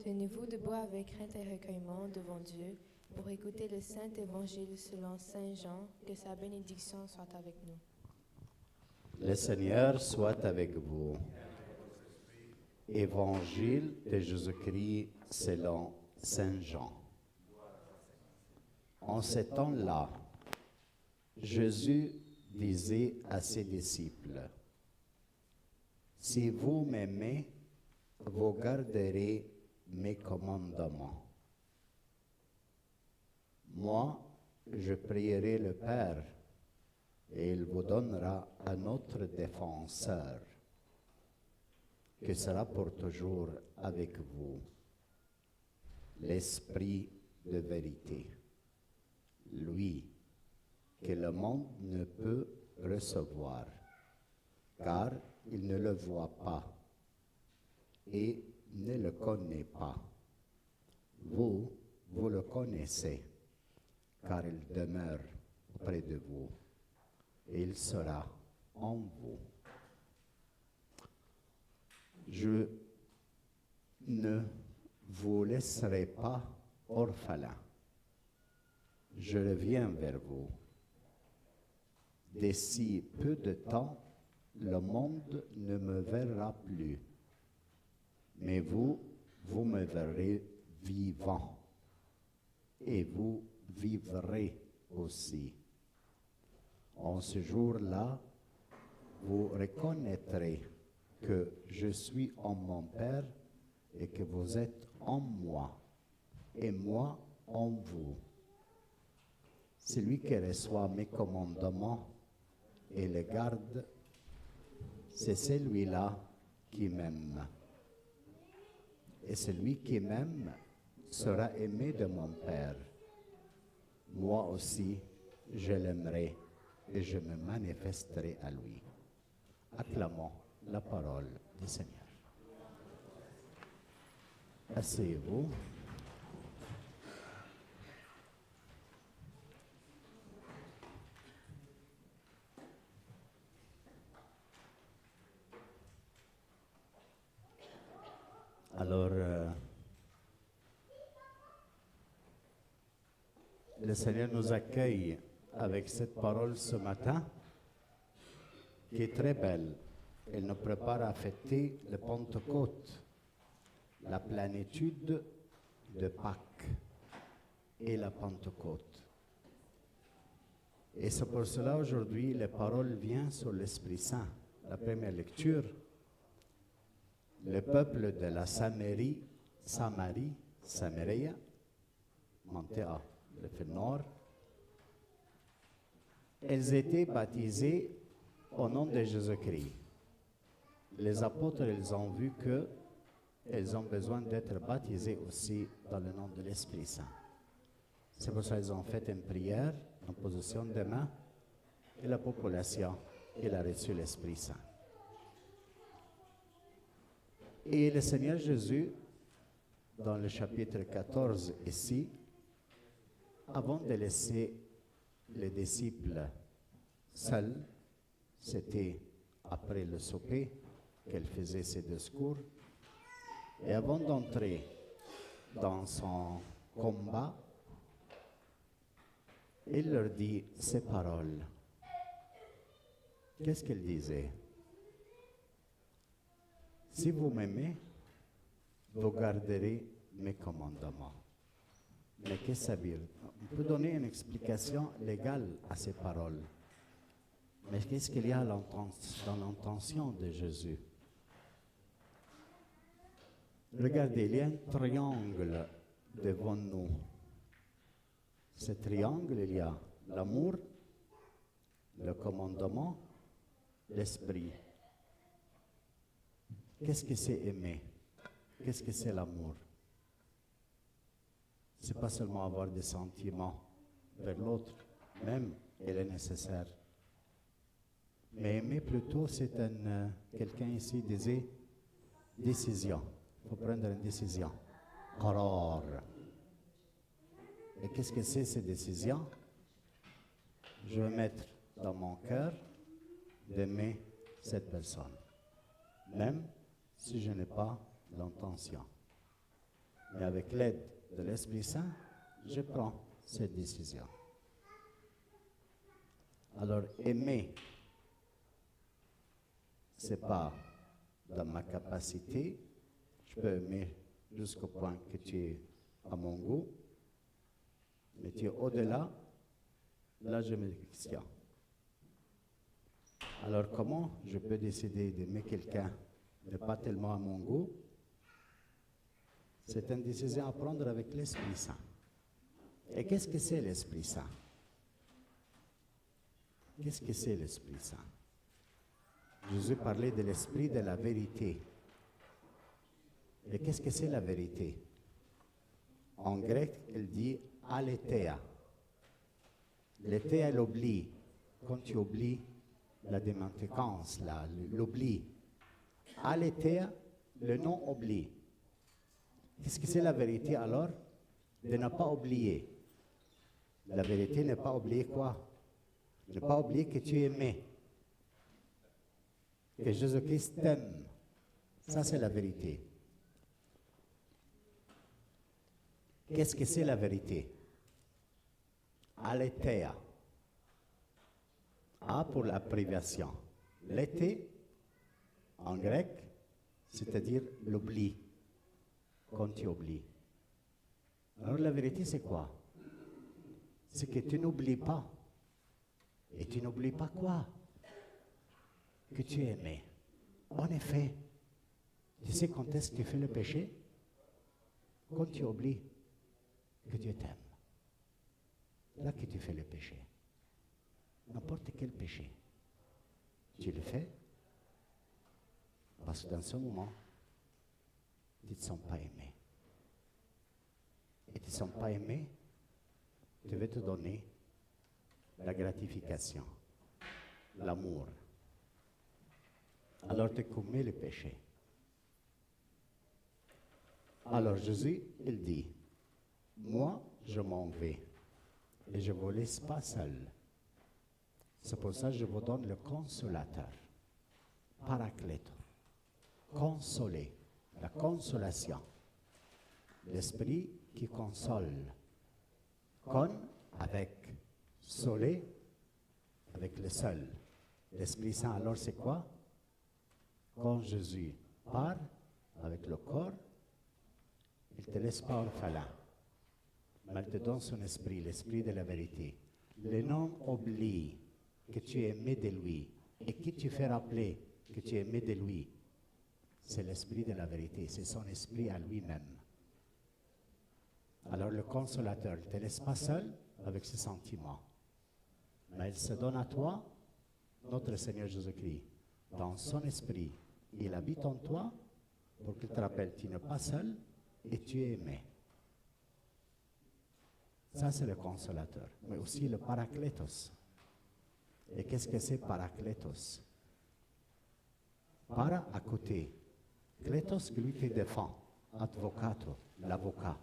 Tenez-vous debout avec crainte et recueillement devant Dieu pour écouter le Saint Évangile selon Saint Jean, que sa bénédiction soit avec nous. Le Seigneur soit avec vous. Évangile de Jésus-Christ selon Saint Jean. En ce temps-là, Jésus disait à ses disciples, « Si vous m'aimez, vous garderez mes commandements. Moi, je prierai le Père, et il vous donnera un autre défenseur, qui sera pour toujours avec vous, l'Esprit de vérité, lui que le monde ne peut recevoir, car il ne le voit pas et ne le connaît pas. Vous, vous le connaissez, car il demeure auprès de vous et il sera en vous. Je ne vous laisserai pas orphelins. Je reviens vers vous. D'ici peu de temps, le monde ne me verra plus. Mais vous, vous me verrez vivant. Et vous vivrez aussi. En ce jour-là, vous reconnaîtrez que je suis en mon Père et que vous êtes en moi, et moi en vous. Celui qui reçoit mes commandements et les garde, c'est celui-là qui m'aime. Et celui qui m'aime sera aimé de mon Père. Moi aussi, je l'aimerai et je me manifesterai à lui. Acclamons la parole du Seigneur. Asseyez-vous. Alors, le Seigneur nous accueille avec cette parole ce matin, qui est très belle. Elle nous prépare à fêter le Pentecôte, la plénitude de Pâques et la Pentecôte. Et c'est pour cela aujourd'hui, les paroles viennent sur l'Esprit Saint. La première lecture, le peuple de la Samarie, Mantéa, le fait nord, elles étaient baptisées au nom de Jésus-Christ. Les apôtres, ils ont vu qu'elles ont besoin d'être baptisées aussi dans le nom de l'Esprit Saint. C'est pour ça qu'ils ont fait une prière, en position de main, et la population, elle a reçu l'Esprit Saint. Et le Seigneur Jésus, dans le chapitre 14 ici, avant de laisser les disciples seuls, c'était après le souper qu'elle faisait ses discours, et avant d'entrer dans son combat, il leur dit ces paroles. Qu'est-ce qu'il disait? Si vous m'aimez, vous garderez mes commandements. Mais qu'est-ce que ça veut dire? On peut donner une explication légale à ces paroles. Mais qu'est-ce qu'il y a dans l'intention de Jésus? Regardez, il y a un triangle devant nous. Ce triangle, il y a l'amour, le commandement, l'esprit. Qu'est-ce que c'est aimer? Qu'est-ce que c'est l'amour? Ce n'est pas seulement avoir des sentiments vers l'autre, même elle est nécessaire. Mais aimer plutôt, c'est quelqu'un ici disait décision. Il faut prendre une décision. Qarar. Et qu'est-ce que c'est ces décisions? Je vais mettre dans mon cœur d'aimer cette personne, même si je n'ai pas l'intention. Mais avec l'aide de l'Esprit Saint, je prends cette décision. Alors, aimer, ce n'est pas dans ma capacité. Je peux aimer jusqu'au point que tu es à mon goût, mais tu es au-delà. Là, je me questionne. Alors, comment je peux décider d'aimer quelqu'un qui n'est pas tellement à mon goût? C'est une décision à prendre avec l'Esprit Saint. Et qu'est-ce que c'est l'Esprit Saint? Qu'est-ce que c'est l'Esprit Saint? Jésus parlait de l'Esprit de la vérité. Et qu'est-ce que c'est la vérité? En grec, il dit aletheia. L'aletheia, l'oubli. Quand tu oublies la démentéquence, l'oubli. Aletheia, le non-oubli. Qu'est-ce que c'est la vérité alors? De ne pas oublier. La vérité n'est pas oublier quoi? Ne pas oublier que tu es aimé. Que Jésus-Christ t'aime. Ça, c'est la vérité. Qu'est-ce que c'est la vérité? Aletheia. A pour la privation. L'été, en grec, c'est-à-dire l'oubli. Quand tu oublies. Alors la vérité, c'est quoi? C'est que tu n'oublies pas. Et tu n'oublies pas quoi? Que tu es aimé. En effet, tu sais quand est-ce que tu fais le péché? Quand tu oublies que Dieu t'aime. Là que tu fais le péché. N'importe quel péché. Tu le fais parce que dans ce moment, tu ne te sens pas aimé. Et tu ne te sens pas aimé, je vais te donner la gratification, l'amour. Alors tu commets le péché. Alors Jésus, il dit, moi, je m'en vais et je ne vous laisse pas seul. C'est pour ça que je vous donne le consolateur, paracléto, consoler, la consolation, l'esprit qui console, con avec soleil, avec le seul. L'Esprit Saint, alors c'est quoi? Quand Jésus part avec le corps, il ne te laisse pas orphelin, mais il te donne son esprit, l'esprit de la vérité. Le nom oublie que tu es aimé de lui et qui tu fais rappeler que tu es aimé de lui. C'est l'esprit de la vérité, c'est son esprit à lui-même. Alors le consolateur ne te laisse pas seul avec ses sentiments, mais il se donne à toi, notre Seigneur Jésus-Christ, dans son esprit. Il habite en toi pour qu'il te rappelle, tu n'es pas seul et tu es aimé. Ça, c'est le consolateur, mais aussi le paraclétos. Et qu'est-ce que c'est paraclétos? Para à côté. Clétos, lui te défend. Advocato, l'avocat.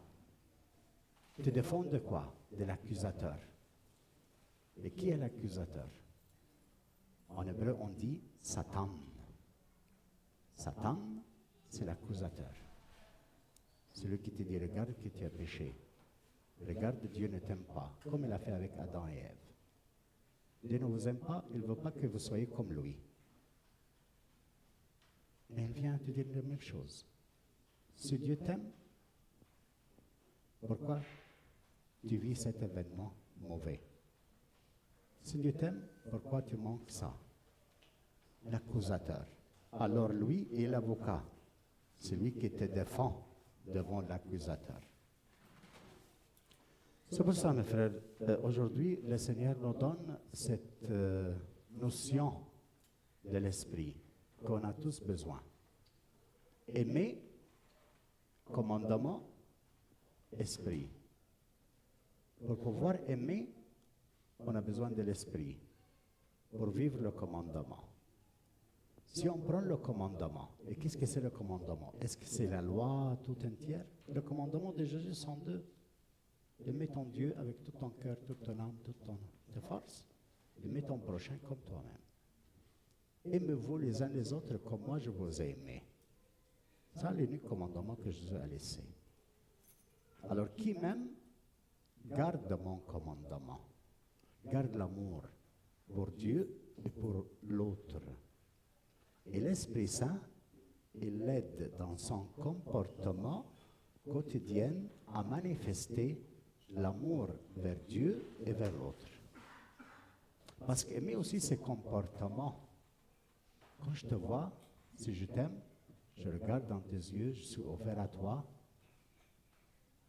Te défend de quoi? De l'accusateur. Et qui est l'accusateur? En hébreu, on dit Satan. Satan, c'est l'accusateur. Celui qui te dit, regarde que tu as péché. Regarde, Dieu ne t'aime pas, comme il a fait avec Adam et Ève. Dieu ne vous aime pas, il ne veut pas que vous soyez comme lui. Mais il vient te dire la même chose. Si Dieu t'aime, pourquoi tu vis cet événement mauvais? Si Dieu t'aime, pourquoi tu manques ça? L'accusateur. Alors lui est l'avocat, celui qui te défend devant l'accusateur. C'est pour ça, mes frères, aujourd'hui, le Seigneur nous donne cette notion de l'esprit qu'on a tous besoin. Aimer, commandement, esprit. Pour pouvoir aimer, on a besoin de l'esprit pour vivre le commandement. Si on prend le commandement, et qu'est-ce que c'est le commandement? Est-ce que c'est la loi tout entière? Le commandement de Jésus sont deux. Aimer ton Dieu avec tout ton cœur, toute ton âme, toute ta force. Aimer ton prochain comme toi-même. Aimez-vous les uns les autres comme moi je vous ai aimé. C'est l'unique commandement que Jésus a laissé. Alors, qui m'aime, garde mon commandement, garde l'amour pour Dieu et pour l'autre. Et l'Esprit Saint, il l'aide dans son comportement quotidien à manifester l'amour vers Dieu et vers l'autre. Parce qu'aimer aussi ses comportements. Quand je te vois, si je t'aime, je regarde dans tes yeux, je suis offert à toi.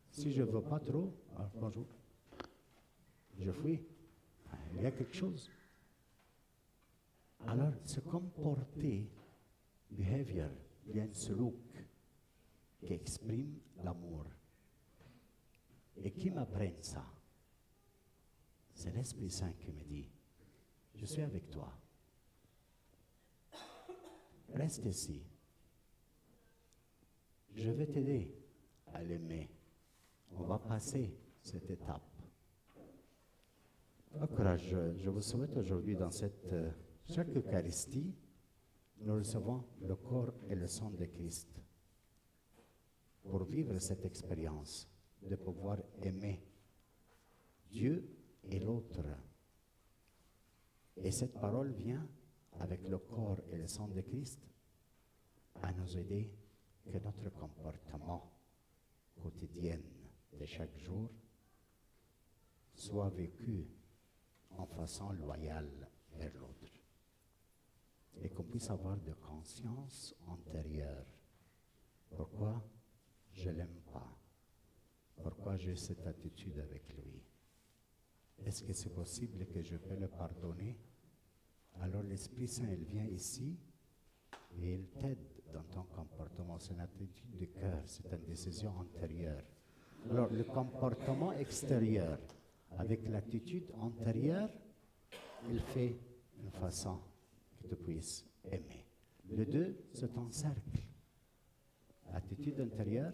Si je ne veux pas trop, alors bonjour, je fuis. Il y a quelque chose. Alors, se comporter, behavior, il y a une suluk qui exprime l'amour. Et qui m'apprend ça? C'est l'Esprit Saint qui me dit, je suis avec toi. Reste ici. Je vais t'aider à l'aimer. On va passer cette étape. Courageux. Je vous souhaite aujourd'hui dans cette chaque Eucharistie, nous recevons le corps et le sang de Christ pour vivre cette expérience de pouvoir aimer Dieu et l'autre. Et cette parole vient avec le corps et le sang de Christ à nous aider que notre comportement quotidien de chaque jour soit vécu en façon loyale vers l'autre. Et qu'on puisse avoir de conscience antérieure. Pourquoi je ne l'aime pas? Pourquoi j'ai cette attitude avec lui? Est-ce que c'est possible que je peux le pardonner? Alors l'Esprit Saint, il vient ici et il t'aide dans ton comportement. C'est une attitude du cœur, c'est une décision antérieure. Alors le comportement extérieur avec l'attitude antérieure, il fait une façon que tu puisses aimer. Le deux, c'est un cercle. Attitude intérieure,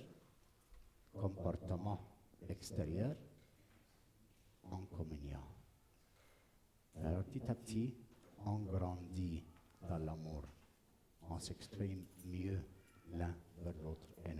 comportement extérieur, en communion. Alors petit à petit, on grandit dans l'amour. On s'exprime mieux l'un vers l'autre et